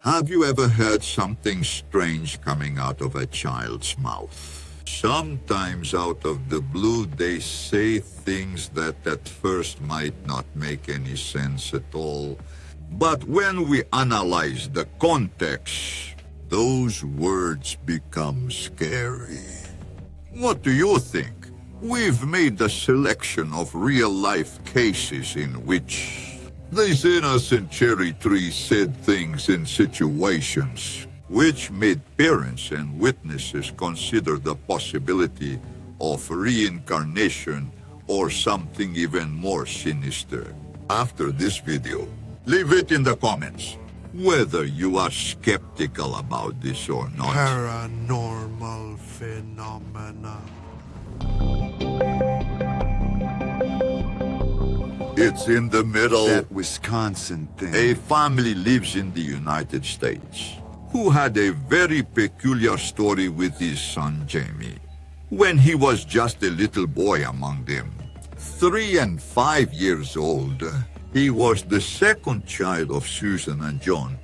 Have you ever heard something strange coming out of a child's mouth? Sometimes out of the blue they say things that at first might not make any sense at all. But when we analyze the context, those words become scary. What do you think? We've made a selection of real-life cases in which this innocent cherry tree said things in situations which made parents and witnesses consider the possibility of reincarnation or something even more sinister. After this video, leave it in the comments whether you are skeptical about this or not. Paranormal phenomena. It's in the middle. That Wisconsin thing. A family lives in the United States who had a very peculiar story with his son Jamie. When he was just a little boy among them, 3 and 5 years old, he was the second child of Susan and John.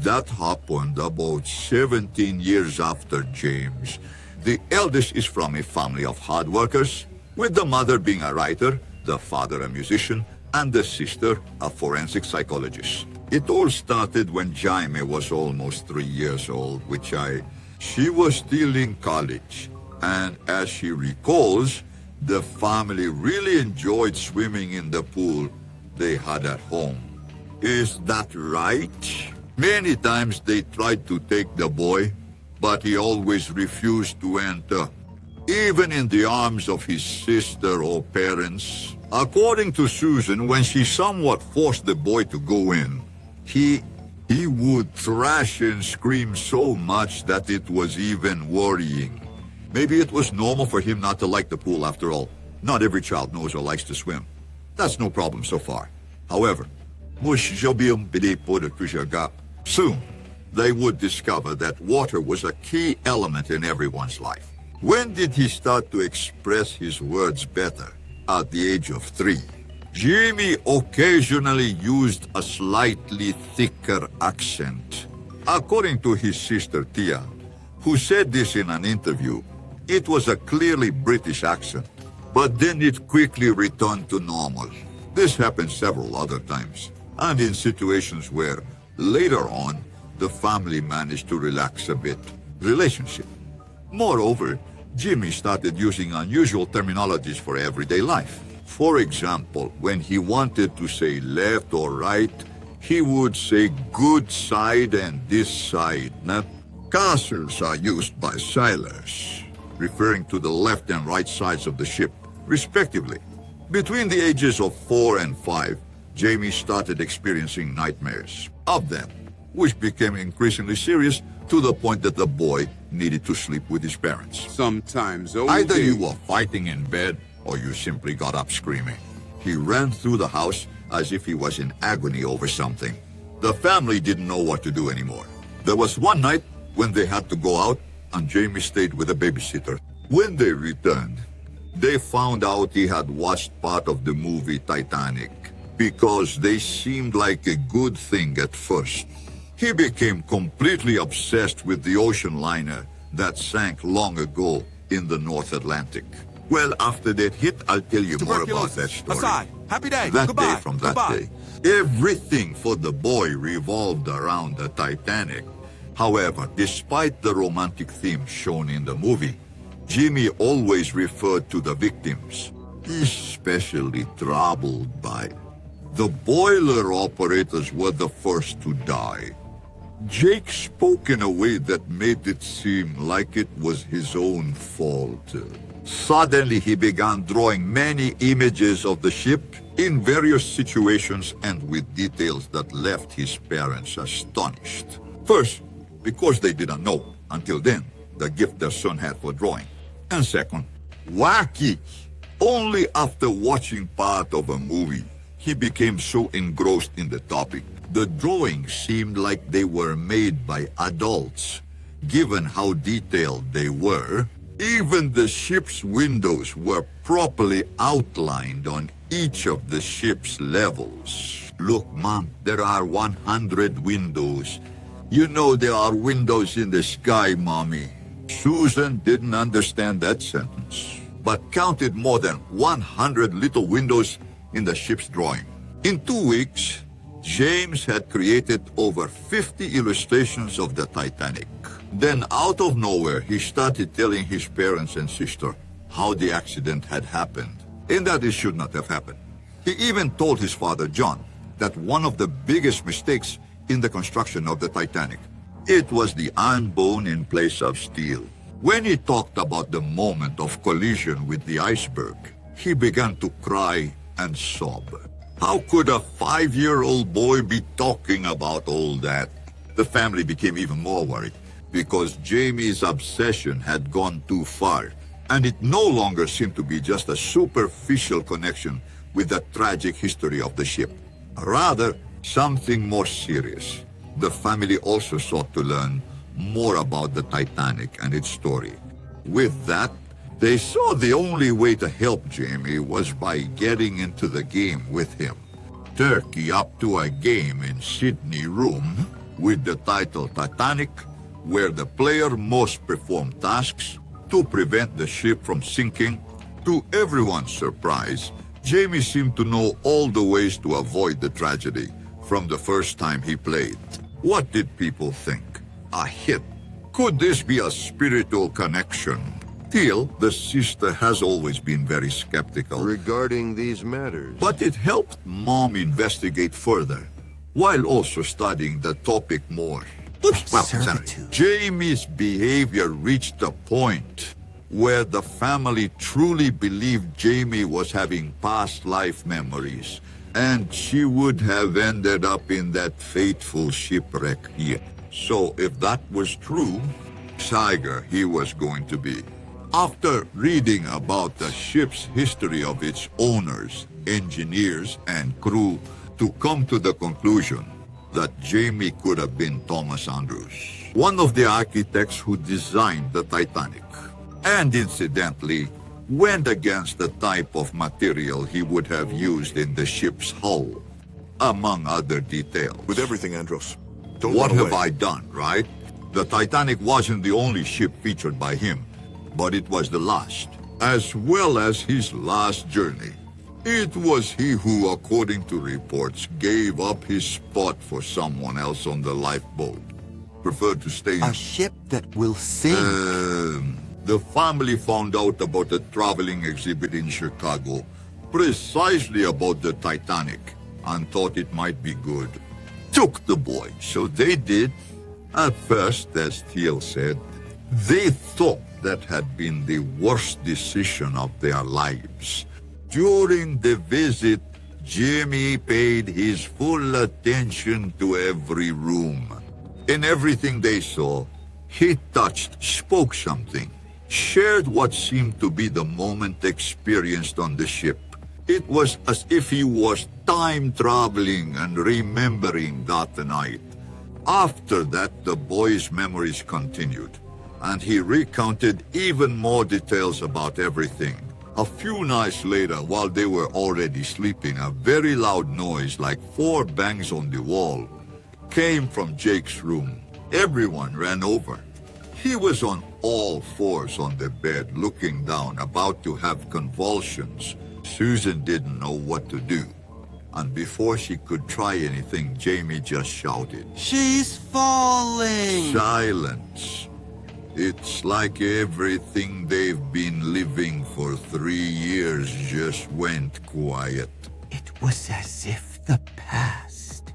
That happened about 17 years after James. The eldest is from a family of hard workers, with the mother being a writer, the father a musician, and the sister a forensic psychologist. It all started when Jaime was almost 3 years old, she was still in college. And as she recalls, the family really enjoyed swimming in the pool they had at home. Is that right? Many times they tried to take the boy, but he always refused to enter, even in the arms of his sister or parents. According to Susan, when she somewhat forced the boy to go in, he would thrash and scream so much that it was even worrying. Maybe it was normal for him not to like the pool after all. Not every child knows or likes to swim. That's no problem so far. However, soon they would discover that water was a key element in everyone's life. When did he start to express his words better? At the age of 3. Jimmy occasionally used a slightly thicker accent. According to his sister Tia, who said this in an interview, it was a clearly British accent, but then it quickly returned to normal. This happened several other times, and in situations where, later on, the family managed to relax a bit. Relationship. Moreover, Jimmy started using unusual terminologies for everyday life. For example, when he wanted to say left or right, he would say good side and this side. Now, castles are used by sailors, referring to the left and right sides of the ship, respectively. Between the ages of 4 and 5, Jamie started experiencing nightmares of them, which became increasingly serious to the point that the boy needed to sleep with his parents. Sometimes Either you were fighting in bed or you simply got up screaming. He ran through the house as if he was in agony over something. The family didn't know what to do anymore. There was one night when they had to go out and Jamie stayed with a babysitter. When they returned, they found out he had watched part of the movie Titanic because they seemed like a good thing at first. He became completely obsessed with the ocean liner that sank long ago in the North Atlantic. Well, after that hit, I'll tell you more about that story. Aside. Happy day. That Goodbye. day from that Goodbye. day, everything for the boy revolved around the Titanic. However, despite the romantic theme shown in the movie, Jimmy always referred to the victims, especially troubled by. The boiler operators were the first to die. Jake spoke in a way that made it seem like it was his own fault. Suddenly, he began drawing many images of the ship in various situations and with details that left his parents astonished. First, because they didn't know, until then, the gift their son had for drawing. And second, wacky. Only after watching part of a movie, he became so engrossed in the topic. The drawings seemed like they were made by adults, given how detailed they were. Even the ship's windows were properly outlined on each of the ship's levels. Look, Mom, there are 100 windows. You know there are windows in the sky, Mommy. Susan didn't understand that sentence, but counted more than 100 little windows in the ship's drawing. In 2 weeks, James had created over 50 illustrations of the Titanic. Then out of nowhere, he started telling his parents and sister how the accident had happened, and that it should not have happened. He even told his father, John, that one of the biggest mistakes in the construction of the Titanic, it was the iron bone in place of steel. When he talked about the moment of collision with the iceberg, he began to cry and sob. How could a 5-year-old boy be talking about all that? The family became even more worried because Jamie's obsession had gone too far, and it no longer seemed to be just a superficial connection with the tragic history of the ship. Rather, something more serious. The family also sought to learn more about the Titanic and its story. With that, they saw the only way to help Jamie was by getting into the game with him. Turkey up to a game in Sydney room with the title Titanic, where the player must perform tasks to prevent the ship from sinking. To everyone's surprise, Jamie seemed to know all the ways to avoid the tragedy from the first time he played. What did people think? A hit? Could this be a spiritual connection? Teal, the sister, has always been very skeptical. Regarding these matters. But it helped Mom investigate further, while also studying the topic more. Jamie's behavior reached a point where the family truly believed Jamie was having past life memories, and she would have ended up in that fateful shipwreck here. So if that was true, Tiger he was going to be. After reading about the ship's history of its owners, engineers, and crew, to come to the conclusion that Jamie could have been Thomas Andrews, one of the architects who designed the Titanic, and incidentally went against the type of material he would have used in the ship's hull, among other details. With everything, Andros. Don't What run have away. I done, right? The Titanic wasn't the only ship featured by him, but it was the last, as well as his last journey. It was he who, according to reports, gave up his spot for someone else on the lifeboat. Preferred to stay A ship that will sink. The family found out about a traveling exhibit in Chicago, precisely about the Titanic, and thought it might be good. Took the boy, so they did. At first, as Teal said, they thought that had been the worst decision of their lives. During the visit, Jimmy paid his full attention to every room. In everything they saw, he touched, spoke something, shared what seemed to be the moment experienced on the ship. It was as if he was time traveling and remembering that night. After that, the boy's memories continued, and he recounted even more details about everything. A few nights later, while they were already sleeping, a very loud noise, like 4 bangs on the wall, came from Jake's room. Everyone ran over. He was on all fours on the bed, looking down, about to have convulsions. Susan didn't know what to do, and before she could try anything, Jamie just shouted, She's falling! "Silence." It's like everything they've been living for 3 years just went quiet. It was as if the past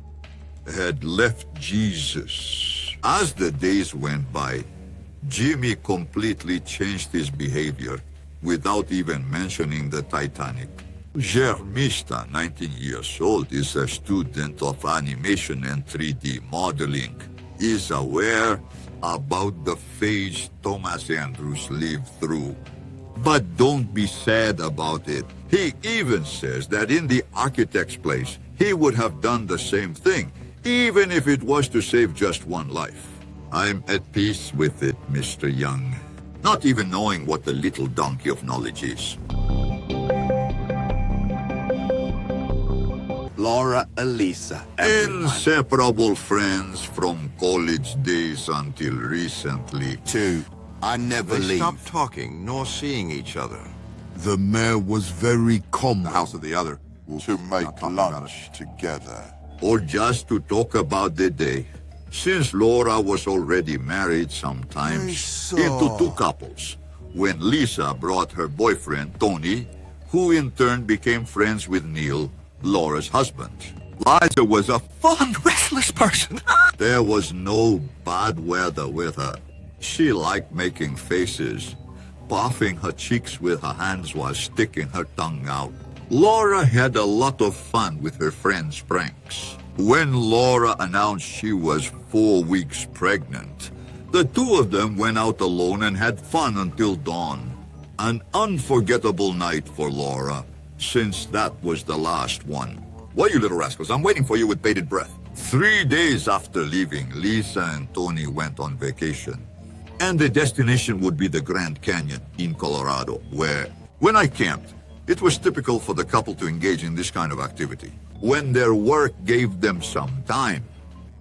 Had left Jesus. As the days went by, Jimmy completely changed his behavior without even mentioning the Titanic. Jermista, 19 years old, is a student of animation and 3D modeling, is aware about the phase Thomas Andrews lived through. But don't be sad about it. He even says that in the architect's place, he would have done the same thing, even if it was to save just one life. I'm at peace with it, Mr. Young, not even knowing what the little donkey of knowledge is. Laura, Elisa, everyone. Inseparable friends from college days until recently. Two. I never They leave. stopped talking nor seeing each other. The mayor was very calm. The house of the other. To make Not talking about lunch together. Or just to talk about the day. Since Laura was already married sometimes Lisa. into two couples, when Lisa brought her boyfriend, Tony, who in turn became friends with Neil, Laura's husband. Liza was a fun, restless person. There was no bad weather with her. She liked making faces, puffing her cheeks with her hands while sticking her tongue out. Laura had a lot of fun with her friends' pranks. When Laura announced she was 4 weeks pregnant, the two of them went out alone and had fun until dawn. An unforgettable night for Laura, since that was the last one. Well, you little rascals, I'm waiting for you with bated breath. 3 days after leaving, Lisa and Tony went on vacation. And the destination would be the Grand Canyon in Colorado, where, when I camped, it was typical for the couple to engage in this kind of activity. When their work gave them some time,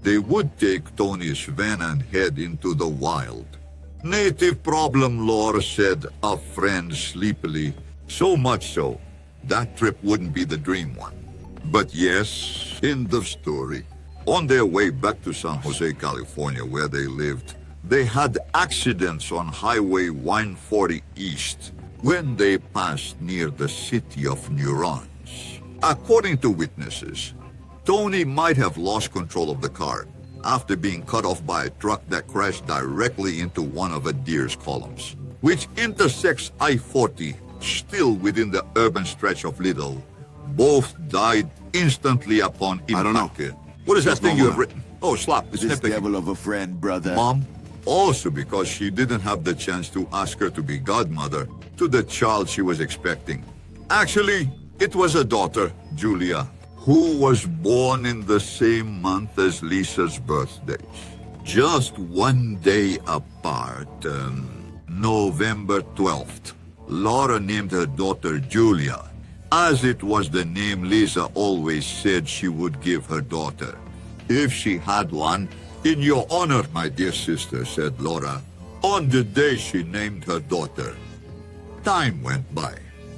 they would take Tony's van and head into the wild. Native problem, Laura said, a friend sleepily. So much so, that trip wouldn't be the dream one. But yes, end of story. On their way back to San Jose, California, where they lived, they had accidents on Highway 140 East when they passed near the city of Neurons. According to witnesses, Tony might have lost control of the car after being cut off by a truck that crashed directly into one of a deer's columns, which intersects I-40, still within the urban stretch of Little. Both died instantly upon impact. I don't know. What is that What's thing wrong you with have written? Oh, slap. It's This nitpicking. devil of a friend, brother. Mom, also because she didn't have the chance to ask her to be godmother to the child she was expecting. Actually, it was a daughter, Julia, who was born in the same month as Lisa's birthday. Just one day apart, November 12th, Laura named her daughter Julia, as it was the name Lisa always said she would give her daughter, if she had one. In your honor, my dear sister, said Laura, on the day she named her daughter. Time went by.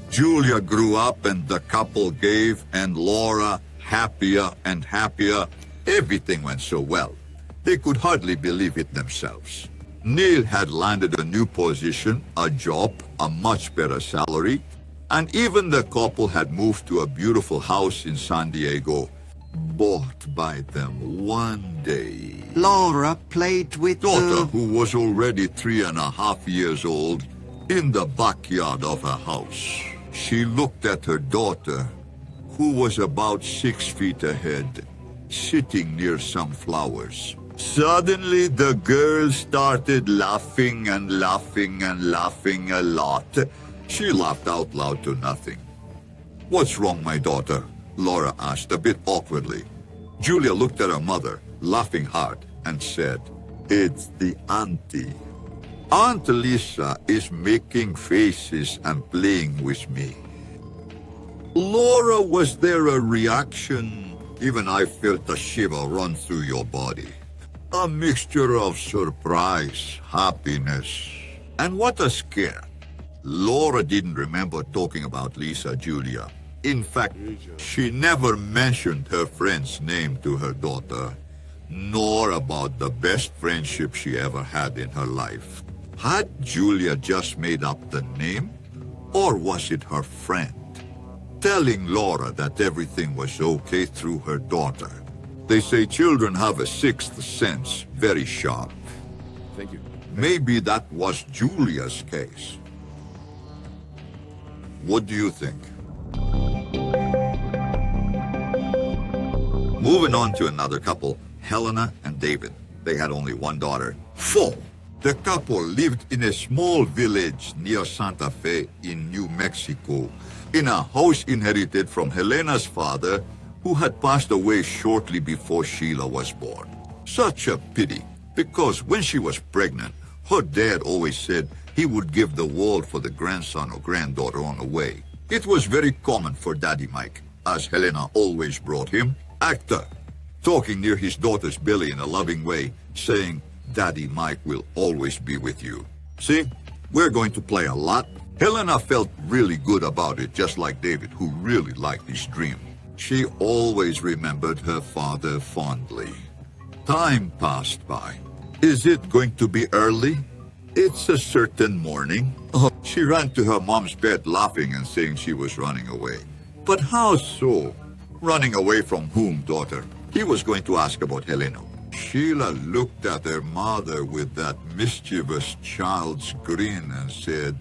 Julia grew up and the couple gave, and Laura, happier and happier. Everything went so well. They could hardly believe it themselves. Neil had landed a new position, a job, a much better salary, and even the couple had moved to a beautiful house in San Diego, bought by them one day. Laura played with Daughter, who was already 3.5 years old, in the backyard of her house. She looked at her daughter, who was about 6 feet ahead, sitting near some flowers. Suddenly, the girl started laughing and laughing and laughing a lot. She laughed out loud to nothing. What's wrong, my daughter? Laura asked a bit awkwardly. Julia looked at her mother, laughing hard, and said, It's the auntie. Aunt Lisa is making faces and playing with me. Laura, was there a reaction? Even I felt a shiver run through your body. A mixture of surprise, happiness, and what a scare. Laura didn't remember talking about Lisa Julia. In fact, she never mentioned her friend's name to her daughter, nor about the best friendship she ever had in her life. Had Julia just made up the name, or was it her friend telling Laura that everything was okay through her daughter? They say children have a sixth sense, very sharp. Thank you. Maybe that was Julia's case. What do you think? Moving on to another couple, Helena and David. They had only one daughter. 4. The couple lived in a small village near Santa Fe in New Mexico, in a house inherited from Helena's father, who had passed away shortly before Sheila was born. Such a pity, because when she was pregnant, her dad always said he would give the world for the grandson or granddaughter on the way. It was very common for Daddy Mike, as Helena always brought him, actor, talking near his daughter's belly in a loving way, saying, Daddy Mike will always be with you. See, we're going to play a lot. Helena felt really good about it, just like David, who really liked his dream. She always remembered her father fondly. Time passed by. Is it going to be early? It's a certain morning. Oh, she ran to her mom's bed laughing and saying she was running away. But how so? Running away from whom, daughter? He was going to ask about Helena. Sheila looked at her mother with that mischievous child's grin and said,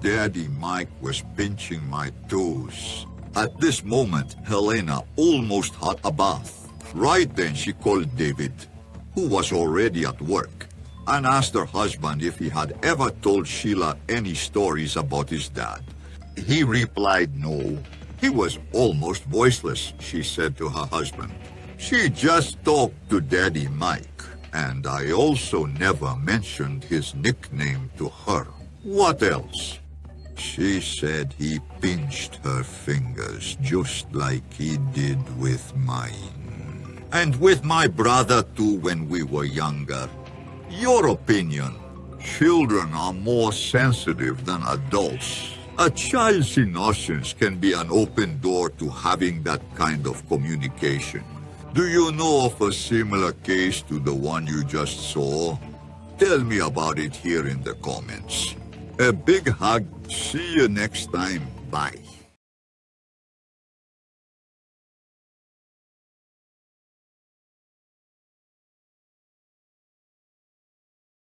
Daddy Mike was pinching my toes. At this moment, Helena almost had a bath. Right then she called David, who was already at work, and asked her husband if he had ever told Sheila any stories about his dad. He replied no. He was almost voiceless, she said to her husband. She just talked to Daddy Mike, and I also never mentioned his nickname to her. What else? She said he pinched her fingers just like he did with mine. And with my brother too when we were younger. Your opinion? Children are more sensitive than adults. A child's innocence can be an open door to having that kind of communication. Do you know of a similar case to the one you just saw? Tell me about it here in the comments. A big hug. See you next time. Bye.